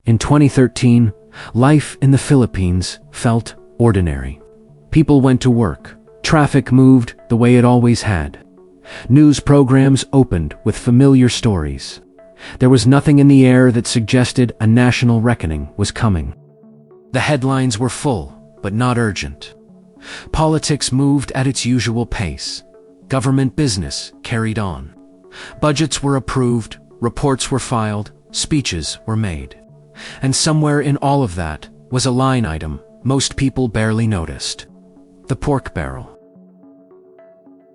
In 2013, life in the Philippines felt ordinary. People went to work. Traffic moved the way it always had. News programs opened with familiar stories. There was nothing in the air that suggested a national reckoning was coming. The headlines were full, but not urgent. Politics moved at its usual pace. Government business carried on. Budgets were approved, reports were filed, speeches were made. And somewhere in all of that was a line item most people barely noticed: the pork barrel.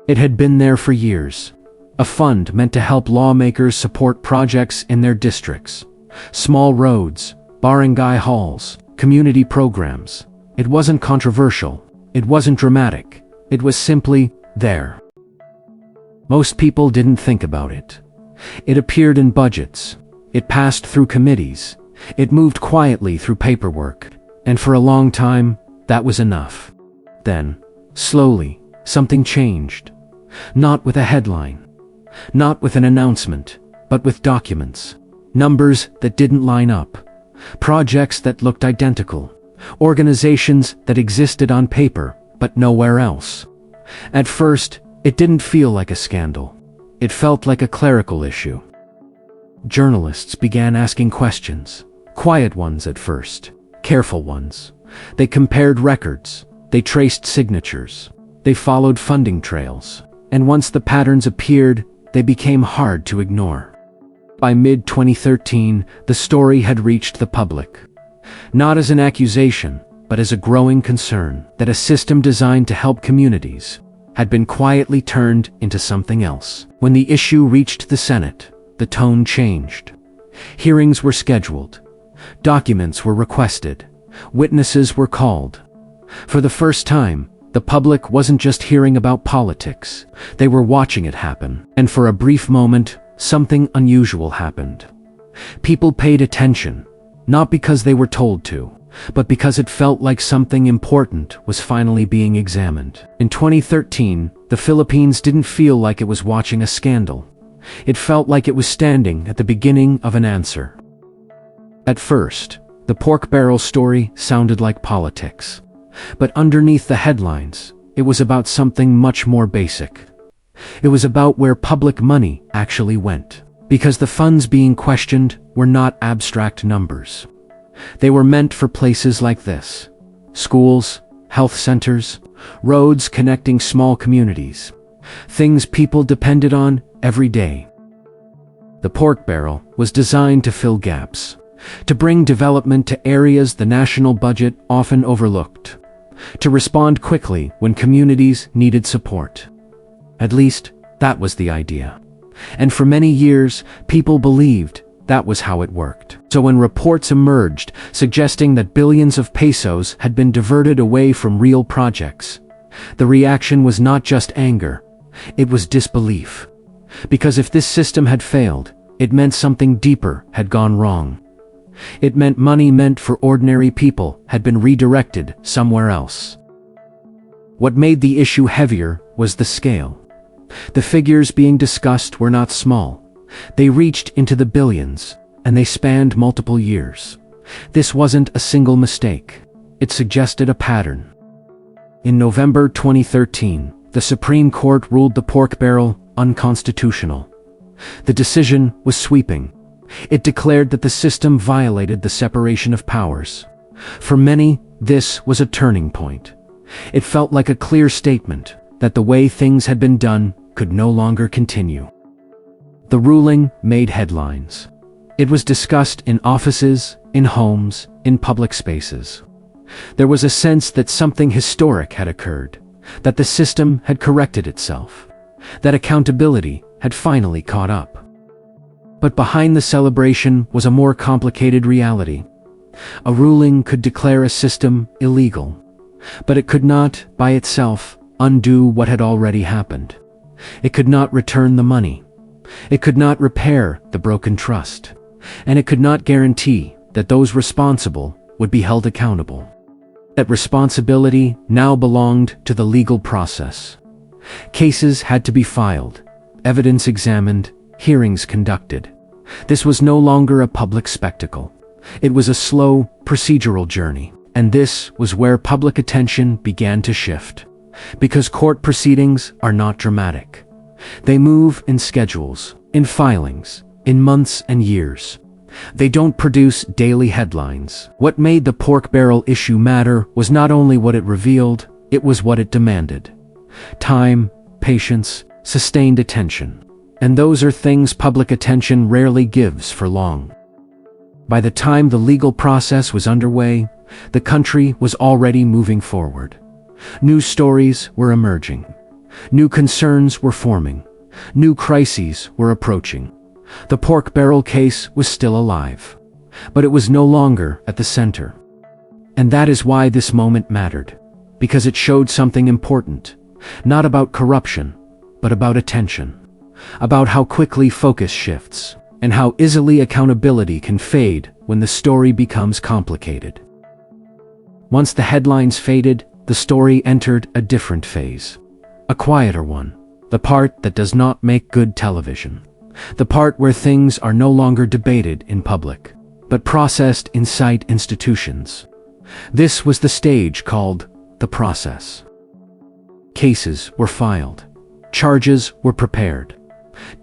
It had been there for years. A fund meant to help lawmakers support projects in their districts. Small roads, barangay halls, community programs. It wasn't controversial. It wasn't dramatic. It was simply there. Most people didn't think about it. It appeared in budgets. It passed through committees. It moved quietly through paperwork. And for a long time, that was enough. Then, slowly, something changed. Not with a headline. Not with an announcement, but with documents. Numbers that didn't line up. Projects that looked identical. Organizations that existed on paper, but nowhere else. At first, it didn't feel like a scandal. It felt like a clerical issue. Journalists began asking questions. Quiet ones at first. Careful ones. They compared records. They traced signatures. They followed funding trails. And once the patterns appeared, they became hard to ignore. By mid-2013, the story had reached the public. Not as an accusation, but as a growing concern that a system designed to help communities had been quietly turned into something else. When the issue reached the Senate, the tone changed. Hearings were scheduled. Documents were requested. Witnesses were called. For the first time, the public wasn't just hearing about politics. They were watching it happen. And for a brief moment, something unusual happened. People paid attention, not because they were told to, but because it felt like something important was finally being examined. In 2013, the Philippines didn't feel like it was watching a scandal. It felt like it was standing at the beginning of an answer. At first, the pork barrel story sounded like politics. But underneath the headlines, it was about something much more basic. It was about where public money actually went. Because the funds being questioned were not abstract numbers. They were meant for places like this: schools, health centers, roads connecting small communities. Things people depended on every day. The pork barrel was designed to fill gaps, to bring development to areas the national budget often overlooked, to respond quickly when communities needed support. At least, that was the idea. And for many years, people believed that was how it worked. So when reports emerged suggesting that billions of pesos had been diverted away from real projects, the reaction was not just anger, it was disbelief. Because if this system had failed, it meant something deeper had gone wrong. It meant money meant for ordinary people had been redirected somewhere else. What made the issue heavier was the scale. The figures being discussed were not small. They reached into the billions, and they spanned multiple years. This wasn't a single mistake. It suggested a pattern. In November 2013, the Supreme Court ruled the pork barrel unconstitutional. The decision was sweeping. It declared that the system violated the separation of powers. For many, this was a turning point. It felt like a clear statement that the way things had been done could no longer continue. The ruling made headlines. It was discussed in offices, in homes, in public spaces. There was a sense that something historic had occurred, that the system had corrected itself, that accountability had finally caught up. But behind the celebration was a more complicated reality. A ruling could declare a system illegal, but it could not, by itself, undo what had already happened. It could not return the money. It could not repair the broken trust. And it could not guarantee that those responsible would be held accountable. That responsibility now belonged to the legal process. Cases had to be filed, evidence examined, hearings conducted. This was no longer a public spectacle. It was a slow, procedural journey. And this was where public attention began to shift. Because court proceedings are not dramatic. They move in schedules, in filings, in months and years. They don't produce daily headlines. What made the pork barrel issue matter was not only what it revealed, it was what it demanded. Time, patience, sustained attention. And those are things public attention rarely gives for long. By the time the legal process was underway, the country was already moving forward. New stories were emerging. New concerns were forming. New crises were approaching. The pork barrel case was still alive, but it was no longer at the center. And that is why this moment mattered, because it showed something important, not about corruption, but about attention, about how quickly focus shifts, and how easily accountability can fade when the story becomes complicated. Once the headlines faded, the story entered a different phase. A quieter one. The part that does not make good television. The part where things are no longer debated in public, but processed inside institutions. This was the stage called the process. Cases were filed. Charges were prepared.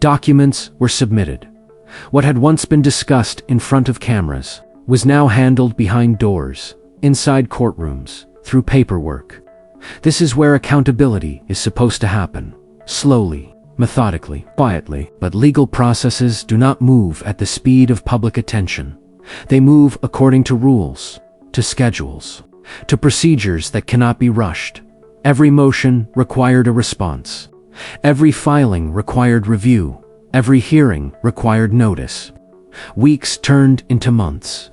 Documents were submitted. What had once been discussed in front of cameras was now handled behind doors, inside courtrooms, through paperwork. This is where accountability is supposed to happen. Slowly, methodically, quietly. But legal processes do not move at the speed of public attention. They move according to rules, to schedules, to procedures that cannot be rushed. Every motion required a response. Every filing required review. Every hearing required notice. Weeks turned into months.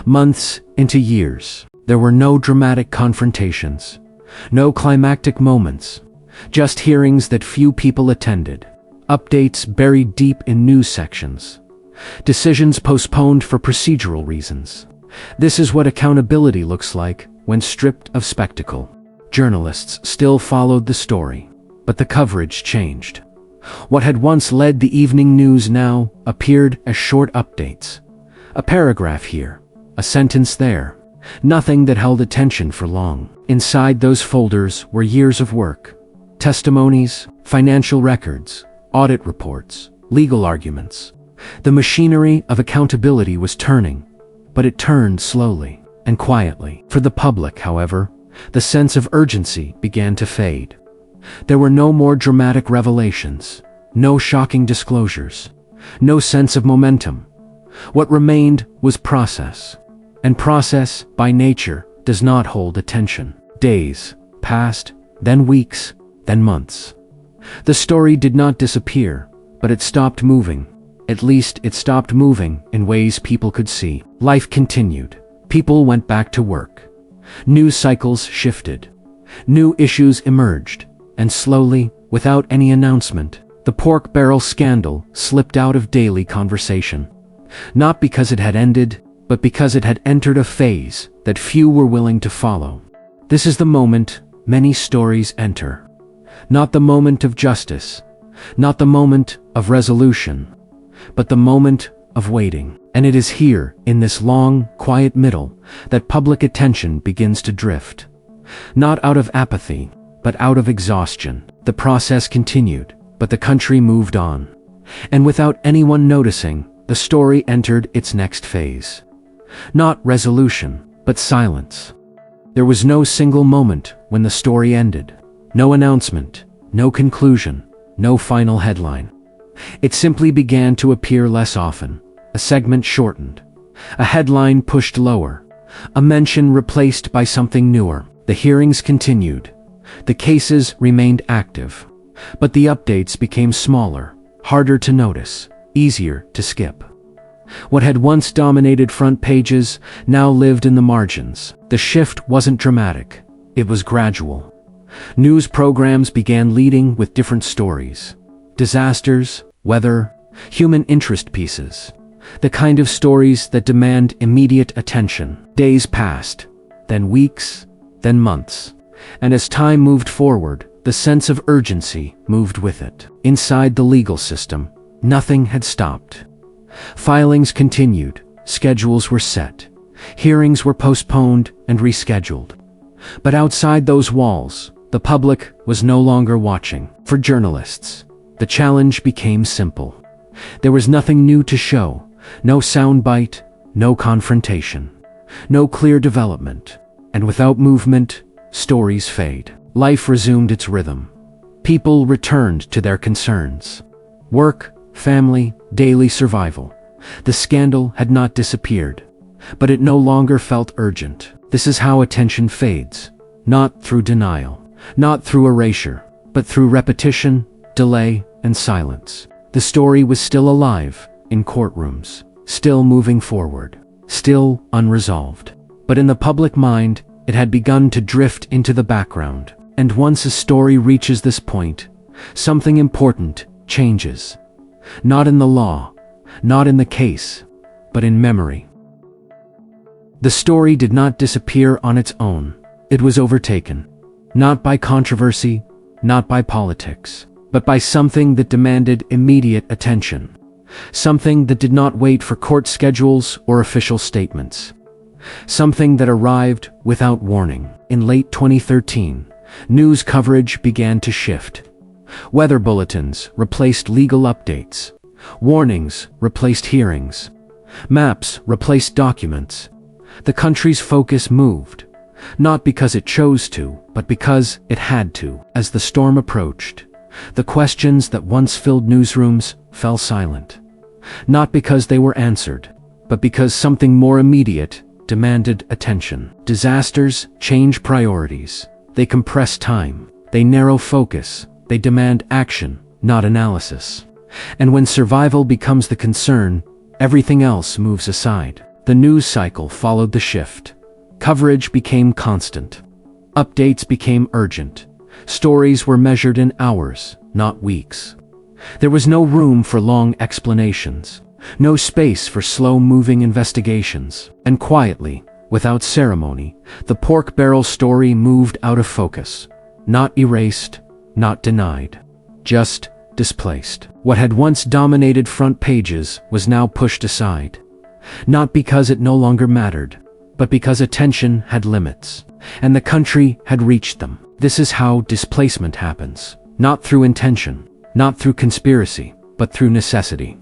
Months into years. There were no dramatic confrontations. No climactic moments. Just hearings that few people attended. Updates buried deep in news sections. Decisions postponed for procedural reasons. This is what accountability looks like when stripped of spectacle. Journalists still followed the story, but the coverage changed. What had once led the evening news now appeared as short updates. A paragraph here, a sentence there. Nothing that held attention for long. Inside those folders were years of work. Testimonies, financial records, audit reports, legal arguments. The machinery of accountability was turning, but it turned slowly and quietly. For the public, however, the sense of urgency began to fade. There were no more dramatic revelations, no shocking disclosures, no sense of momentum. What remained was process. And process, by nature, does not hold attention. Days passed, then weeks, then months. The story did not disappear, but it stopped moving. At least it stopped moving in ways people could see. Life continued. People went back to work. News cycles shifted. New issues emerged. And slowly, without any announcement, the pork barrel scandal slipped out of daily conversation. Not because it had ended, but because it had entered a phase that few were willing to follow. This is the moment many stories enter. Not the moment of justice, not the moment of resolution, but the moment of waiting. And it is here, in this long, quiet middle, that public attention begins to drift. Not out of apathy, but out of exhaustion. The process continued, but the country moved on. And without anyone noticing, the story entered its next phase. Not resolution, but silence. There was no single moment when the story ended. No announcement, no conclusion, no final headline. It simply began to appear less often. A segment shortened. A headline pushed lower. A mention replaced by something newer. The hearings continued. The cases remained active. But the updates became smaller, harder to notice, easier to skip. What had once dominated front pages now lived in the margins. The shift wasn't dramatic. It was gradual. News programs began leading with different stories. Disasters, weather, human interest pieces. The kind of stories that demand immediate attention. Days passed, then weeks, then months. And as time moved forward, the sense of urgency moved with it. Inside the legal system, nothing had stopped. Filings continued, schedules were set. Hearings were postponed and rescheduled. But outside those walls, the public was no longer watching. For journalists, the challenge became simple. There was nothing new to show, no soundbite, no confrontation, no clear development. And without movement, stories fade. Life resumed its rhythm. People returned to their concerns. Work, family, daily survival. The scandal had not disappeared, but it no longer felt urgent. This is how attention fades, not through denial, not through erasure, but through repetition, delay, and silence. The story was still alive in courtrooms, still moving forward, still unresolved. But in the public mind, it had begun to drift into the background. And once a story reaches this point, something important changes. Not in the law, not in the case, but in memory. The story did not disappear on its own. It was overtaken. Not by controversy, not by politics, but by something that demanded immediate attention. Something that did not wait for court schedules or official statements. Something that arrived without warning. In late 2013, news coverage began to shift. Weather bulletins replaced legal updates. Warnings replaced hearings. Maps replaced documents. The country's focus moved, not because it chose to, but because it had to. As the storm approached, the questions that once filled newsrooms fell silent. Not because they were answered, but because something more immediate demanded attention. Disasters change priorities. They compress time. They narrow focus. They demand action, not analysis. And when survival becomes the concern, everything else moves aside. The news cycle followed the shift. Coverage became constant. Updates became urgent. Stories were measured in hours, not weeks. There was no room for long explanations, no space for slow-moving investigations. And quietly, without ceremony, the pork barrel story moved out of focus. Not erased, not denied, just displaced. What had once dominated front pages was now pushed aside. Not because it no longer mattered, but because attention had limits, and the country had reached them. This is how displacement happens. Not through intention, not through conspiracy, but through necessity.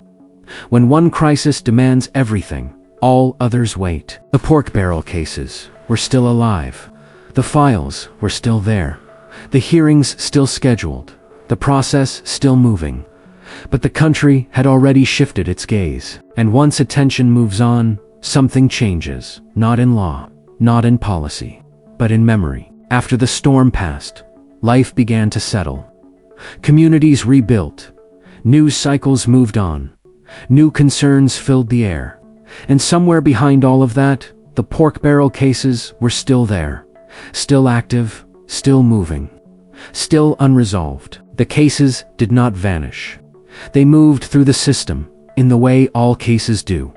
When one crisis demands everything, all others wait. The pork barrel cases were still alive. The files were still there. The hearings still scheduled. The process still moving. But the country had already shifted its gaze. And once attention moves on, something changes. Not in law, not in policy, but in memory. After the storm passed, life began to settle. Communities rebuilt. News cycles moved on. New concerns filled the air. And somewhere behind all of that, the pork barrel cases were still there. Still active, still moving. Still unresolved. The cases did not vanish. They moved through the system, in the way all cases do.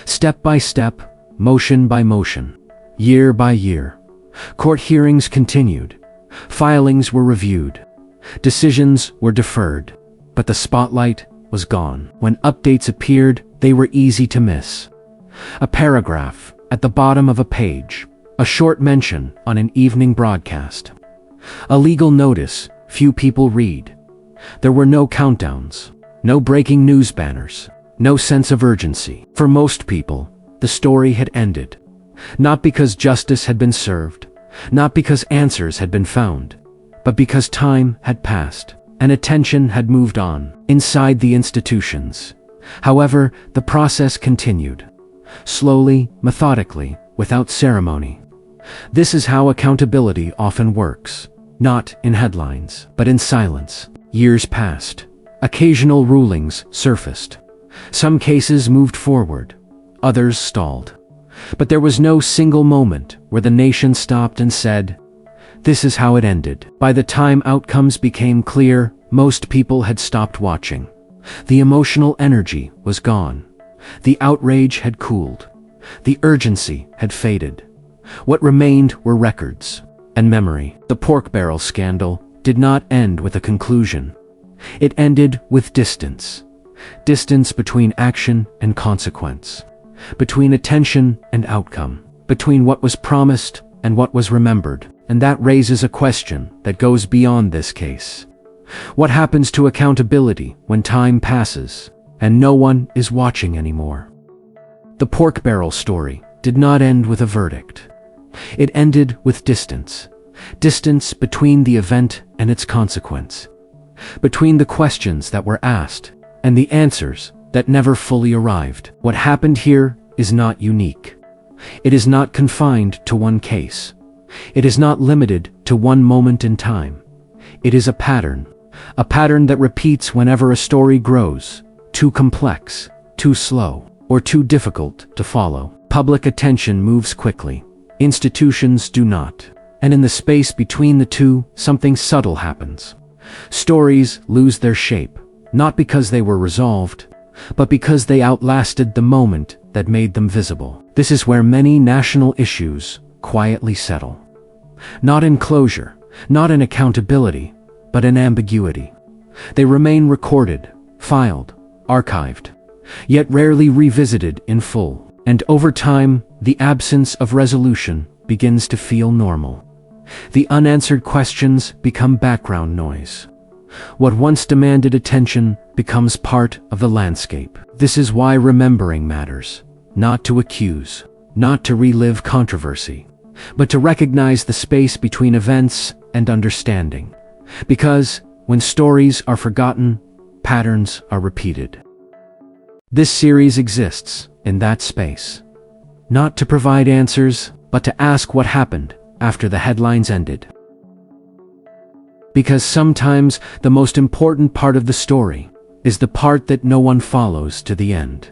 Step by step, motion by motion. Year by year. Court hearings continued. Filings were reviewed. Decisions were deferred. But the spotlight was gone. When updates appeared, they were easy to miss. A paragraph at the bottom of a page. A short mention on an evening broadcast. A legal notice few people read. There were no countdowns, no breaking news banners, no sense of urgency. For most people, the story had ended. Not because justice had been served, not because answers had been found, but because time had passed and attention had moved on. Inside the institutions, however, the process continued. Slowly, methodically, without ceremony. This is how accountability often works. Not in headlines, but in silence. Years passed. Occasional rulings surfaced. Some cases moved forward. Others stalled. But there was no single moment where the nation stopped and said, "This is how it ended." By the time outcomes became clear, most people had stopped watching. The emotional energy was gone. The outrage had cooled. The urgency had faded. What remained were records and memory. The pork barrel scandal did not end with a conclusion. It ended with distance. Distance between action and consequence. between attention and outcome, between what was promised and what was remembered. And that raises a question that goes beyond this case. What happens to accountability when time passes and no one is watching anymore? The pork barrel story did not end with a verdict. It ended with distance. Distance between the event and its consequence. Between the questions that were asked and the answers that never fully arrived. What happened here is not unique. It is not confined to one case. It is not limited to one moment in time. It is a pattern that repeats whenever a story grows, too complex, too slow, or too difficult to follow. Public attention moves quickly. Institutions do not. And in the space between the two, something subtle happens. Stories lose their shape, not because they were resolved, but because they outlasted the moment that made them visible. This is where many national issues quietly settle. Not in closure, not in accountability, but in ambiguity. They remain recorded, filed, archived, yet rarely revisited in full. And over time, the absence of resolution begins to feel normal. The unanswered questions become background noise. What once demanded attention becomes part of the landscape. This is why remembering matters. Not to accuse, not to relive controversy, but to recognize the space between events and understanding. Because when stories are forgotten, patterns are repeated. This series exists in that space. Not to provide answers, but to ask what happened after the headlines ended. Because sometimes the most important part of the story is the part that no one follows to the end.